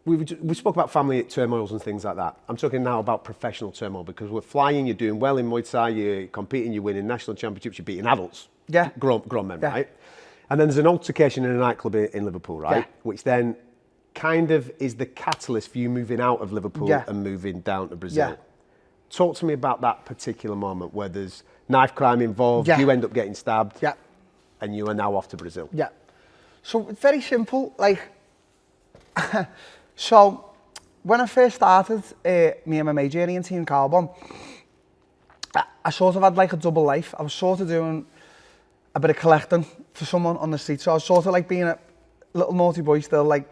we spoke about family turmoils and things like that. I'm talking now about professional turmoil because we're flying, you're doing well in Muay Thai, you're competing, you're winning national championships, you're beating adults, grown men, right? And then there's an altercation in a nightclub in Liverpool, right? Which then kind of is the catalyst for you moving out of Liverpool and moving down to Brazil. Talk to me about that particular moment where there's knife crime involved, you end up getting stabbed, and you are now off to Brazil. So it's very simple, like, so when I first started my MMA journey in Team Carbon, I sort of had like a double life. I was sort of doing a bit of collecting for someone on the street. So I was sort of like being a little naughty boy still, like,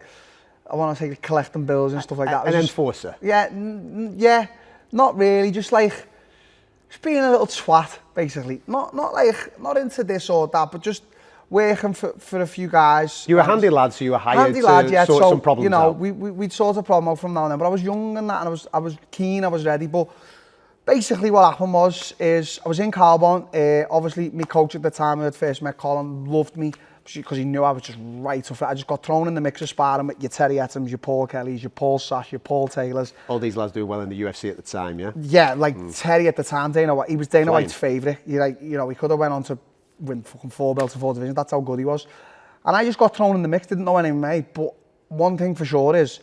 I want to say collecting bills and stuff like that. An enforcer? Yeah, not really, just being a little twat, basically. Not into this or that, but just working for a few guys. You were a handy lad, so you were hired to sort some problems out. We'd sort a problem out from now and then, but I was young and that, and I was keen, I was ready, but basically what happened is I was in Carbon, obviously my coach at the time when I first met Colin loved me, because he knew I was just right off it. I just got thrown in the mix of sparring with your Terry Ettams, your Paul Kellys, your Paul Sash, your Paul Taylors. All these lads do well in the UFC at the time, yeah? Yeah, like Terry at the time, he was Dana White's favourite. He could have went on to win fucking 4 belts in 4 divisions. That's how good he was. And I just got thrown in the mix, didn't know any MMA. But one thing for sure is,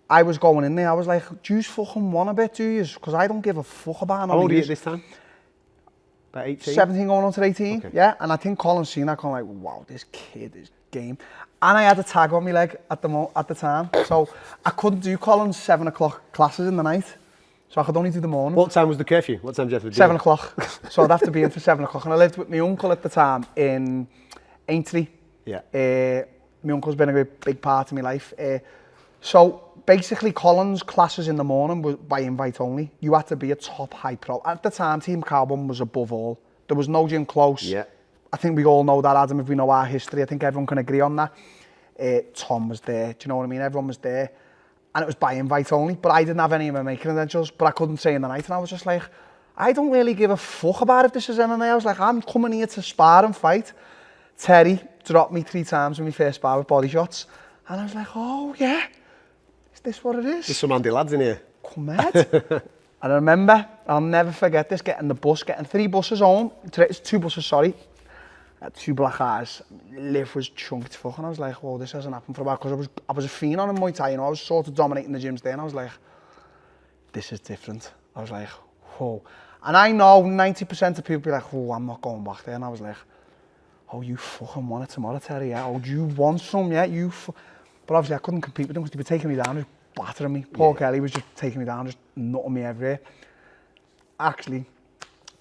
I was going in there, I was like, do you fucking want a bit, do you? Because I don't give a fuck about how old are you at this time? About 18? 17 going on to 18, yeah. And I think Colin's seen that, going like, wow, this kid is game. And I had a tag on my leg at the time. So I couldn't do Colin's 7 o'clock classes in the night. So I could only do the morning. What time was the curfew? What time did you have to do? 7 o'clock. So I'd have to be in for 7 o'clock. And I lived with my uncle at the time in Aintree. Yeah. My uncle's been a big part of my life. So basically Colin's classes in the morning were by invite only. You had to be a top high pro. At the time, Team Carbon was above all. There was no gym close. Yeah. I think we all know that, Adam, if we know our history. I think everyone can agree on that. Tom was there. Do you know what I mean? Everyone was there. And it was by invite only, but I didn't have any MMA credentials, but I couldn't say in the night, and I was just like, I don't really give a fuck about if this is MMA. I was like, I'm coming here to spar and fight. Terry dropped me 3 times when we first spar with body shots, and I was like, oh yeah, is this what it is? There's some handy lads in here. Come mad. And I remember, I'll never forget this, getting 3 buses home, 2 buses, sorry, 2 black eyes, liver was chunked fuck, and I was like, whoa, this hasn't happened for a while, because I was a fiend on a Muay Thai, you know, I was sort of dominating the gyms there, and I was like, this is different. I was like, whoa. And I know 90% of people be like, oh, I'm not going back there, and I was like, oh, you fucking want it tomorrow, Terry, yeah? Oh, do you want some, yeah? But obviously I couldn't compete with them, because they were taking me down, just battering me. Paul Kelly was just taking me down, just nutting me everywhere. Actually,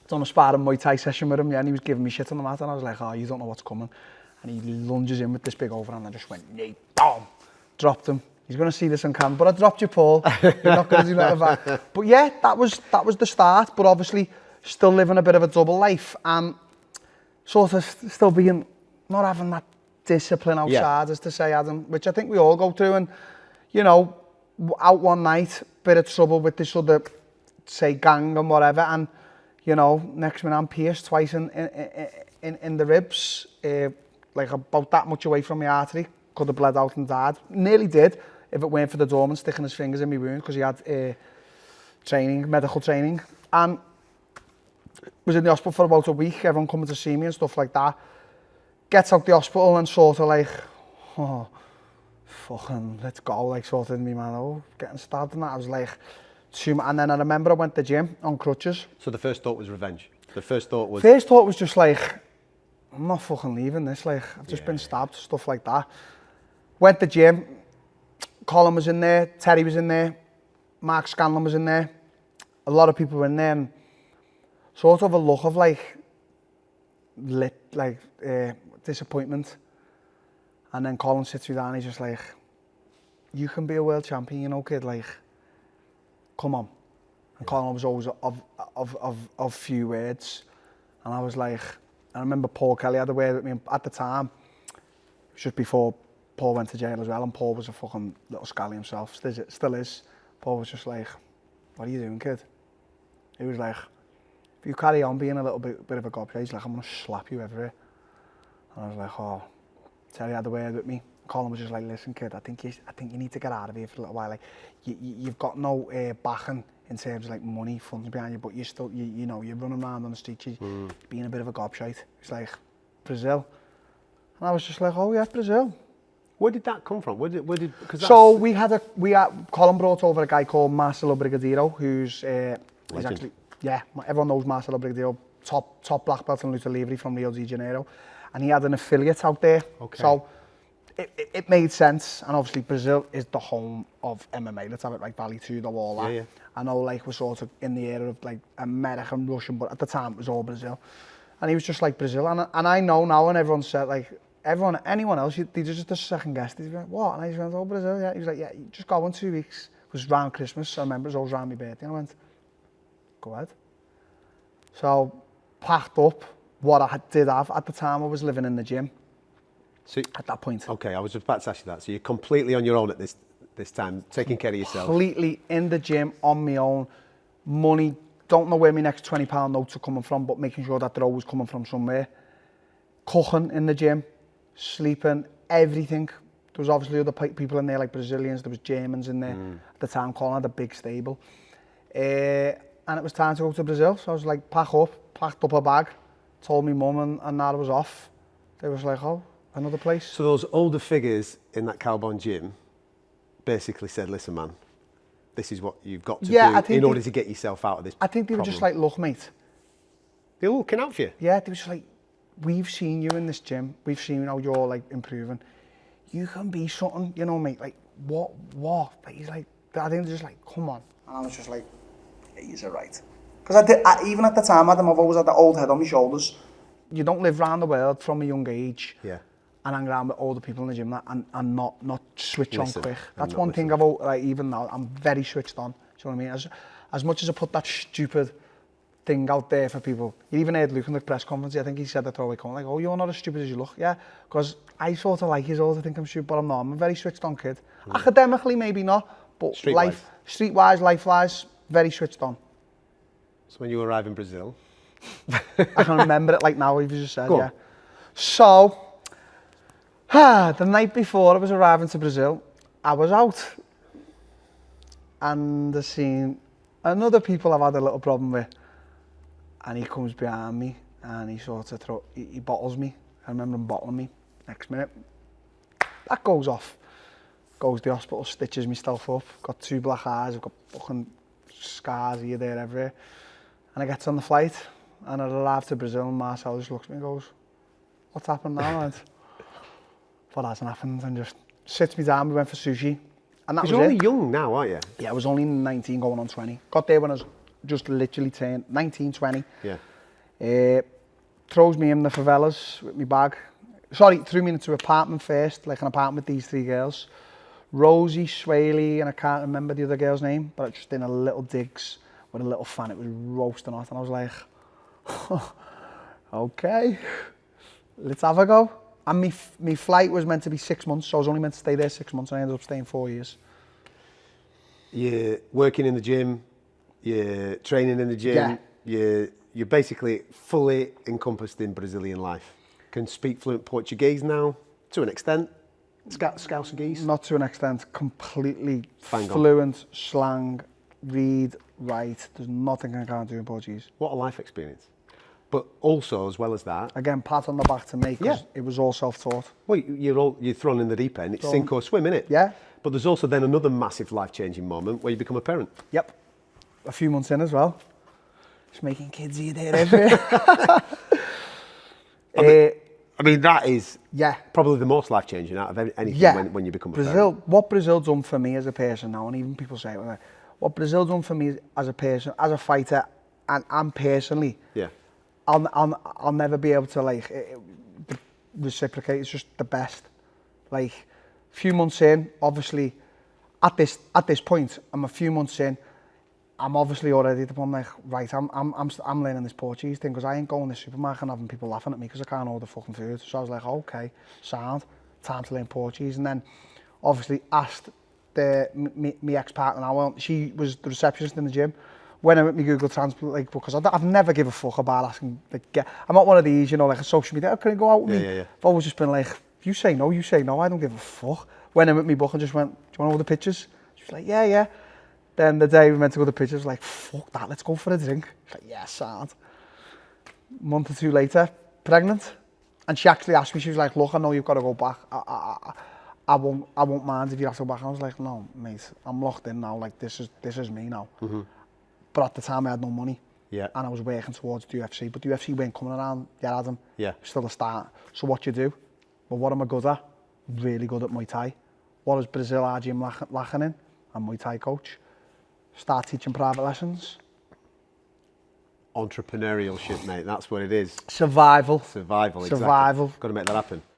done a sparring Muay Thai session with him, yeah, and he was giving me shit on the mat, and I was like, oh, you don't know what's coming. And he lunges in with this big overhand, and I just went, nee, boom, dropped him. He's going to see this on camera, but I dropped you, Paul. You're not going to do that back. But yeah, that was the start, but obviously still living a bit of a double life, and sort of still being, not having that discipline outside, as to say, Adam, which I think we all go through, and, you know, out one night, bit of trouble with this other, say, gang and whatever, and, you know, next minute I'm pierced twice in the ribs, like about that much away from my artery. Could have bled out and died. Nearly did, if it weren't for the doorman sticking his fingers in my wound, because he had medical training. And was in the hospital for about a week, everyone coming to see me and stuff like that. Gets out the hospital and sort of like, oh, fucking, let's go, like sort of in me, man, oh, getting stabbed and that. I was like, and then I remember I went to the gym on crutches. So the first thought was revenge? The first thought was... First thought was just like, I'm not fucking leaving this, like, I've just been stabbed, stuff like that. Went to the gym, Colin was in there, Terry was in there, Mark Scanlon was in there, a lot of people were in there, and sort of a look of like, disappointment. And then Colin sits me down, he's just like, you can be a world champion, you know, kid, like, come on. And Colin was always of few words. And I was like, I remember Paul Kelly had a word with me at the time, just before Paul went to jail as well, and Paul was a fucking little scally himself, still is. Paul was just like, what are you doing, kid? He was like, if you carry on being a little bit of a gobshite, he's like, I'm going to slap you everywhere. And I was like, oh, Terry had a word with me. Colin was just like, listen, kid, I think you need to get out of here for a little while. Like, you've got no backing in terms of like money, funds behind you, but you're still, you know, you're running around on the street, you're being a bit of a gobshite. He's like, Brazil. And I was just like, oh yeah, Brazil. Where did that come from? So Colin brought over a guy called Marcelo Brigadeiro, who's he's actually, everyone knows Marcelo Brigadeiro, top black belt in lucha livre from Rio de Janeiro, and he had an affiliate out there. Okay. So it made sense, and obviously Brazil is the home of MMA. Let's have it right, Valley to the wall. Yeah. I know, like, we're sort of in the era of like American, Russian, but at the time it was all Brazil, and he was just like Brazil, and I know now, and everyone said like. Anyone else, they just a second guess. He's like, what? And I just went, oh, Brazil, yeah. He was like, yeah, you just go in 2 weeks. It was around Christmas, I remember, it was always around my birthday. And I went, go ahead. So, packed up what I did have. At the time, I was living in the gym. So, at that point. Okay, I was about to ask you that. So, you're completely on your own at this time, taking care of yourself? Completely in the gym, on my own. Money, don't know where my next £20 notes are coming from, but making sure that they're always coming from somewhere. Cooking in the gym. Sleeping, everything. There was obviously other people in there, like Brazilians, there was Germans in there. At the time, Colin had a big stable. And it was time to go to Brazil, so I was like, packed up a bag, told me mum, and that was off. They was like, oh, another place. So those older figures in that Cowboy gym basically said, listen, man, this is what you've got to do in order to get yourself out of this I think they were just like, look, mate. They were looking out for you? Yeah, they were just like, we've seen you in this gym. We've seen how you're like improving. You can be something, you know, mate. Like what? Like he's like, I think they're just like, come on. And I was just like, yeah, he's right. Because even at the time, I've always had that old head on my shoulders. You don't live around the world from a young age. Yeah. And hang around with older people in the gym and not switch on quick. That's one thing about like even now. I'm very switched on. Do you know what I mean? As much as I put that stupid thing out there for people. You even heard Luke in the press conference, I think he said that throwaway comment, like, oh, you're not as stupid as you look. Yeah, because I sort of like his all to think I'm stupid, but I'm not. I'm a very switched on kid. Academically, maybe not, but streetwise, life-wise, very switched on. So when you arrive in Brazil? I can remember it like now, you've just said, yeah. So, the night before I was arriving to Brazil, I was out. And I seen another people I've had a little problem with. And he comes behind me and he sort of he bottles me. I remember him bottling me. Next minute, that goes off. Goes to the hospital, stitches myself up. Got 2 black eyes, I've got fucking scars here, there, everywhere. And I get on the flight and I arrive to Brazil and Marcel just looks at me and goes, what's happened now? And what hasn't happened? And just sits me down, we went for sushi. And that was it. You're only young now, aren't you? Yeah, I was only 19 going on 20. Got there when I was just literally turned 19, 20. Yeah. Throws me in the favelas with my bag. Sorry, threw me into an apartment first, like an apartment with these 3 girls. Rosie, Swaley, and I can't remember the other girl's name, but just in a little digs with a little fan. It was roasting hot, and I was like, okay, let's have a go. And my flight was meant to be 6 months, so I was only meant to stay there 6 months, and I ended up staying 4 years. You're working in the gym, you're training in the gym, you're basically fully encompassed in Brazilian life. Can speak fluent Portuguese now, to an extent. Scouse-a-geese? Not to an extent, completely fluent, slang, read, write. There's nothing I can't do in Portuguese. What a life experience. But also, as well as that... Again, pat on the back to me, because it was all self-taught. Well, you're thrown in the deep end, it's sink or swim, innit? Yeah. But there's also then another massive life-changing moment where you become a parent. Yep. A few months in as well. Just making kids here, there, everywhere. I mean, that is probably the most life-changing out of anything when you become a parent. What Brazil done for me as a person now, and even people say it, what Brazil done for me as a person, as a fighter, and personally, I'll never be able to reciprocate. It's just the best. Like, a few months in, obviously, at this point, I'm a few months in. I'm obviously already at the point, like, right, I'm learning this Portuguese thing, because I ain't going to the supermarket and having people laughing at me because I can't order fucking food. So I was like, okay, sound, time to learn Portuguese. And then obviously asked my ex-partner now, she was the receptionist in the gym, went in with me Google Translate, like, because I've never give a fuck about asking, like, I'm not one of these, like a social media, can you go out with me? I've always just been like, you say no, I don't give a fuck. Went in with me book and just went, do you want all the pictures? She was like, yeah. Then the day we meant to go to the pictures, like, fuck that, let's go for a drink. She's like, yeah, sound. A month or two later, pregnant. And she actually asked me, she was like, look, I know you've got to go back. I won't mind if you have to go back. I was like, no, mate, I'm locked in now. Like, this is me now. But at the time, I had no money. Yeah. And I was working towards the UFC. But the UFC weren't coming around yet, Adam. Yeah. Still a start. So what you do? Well, what am I good at? Really good at Muay Thai. What is Brazil, our gym lacking in? I'm Muay Thai coach. Start teaching private lessons. Entrepreneurial shit, mate. That's what it is. Survival. Survival, exactly. Survival. Got to make that happen.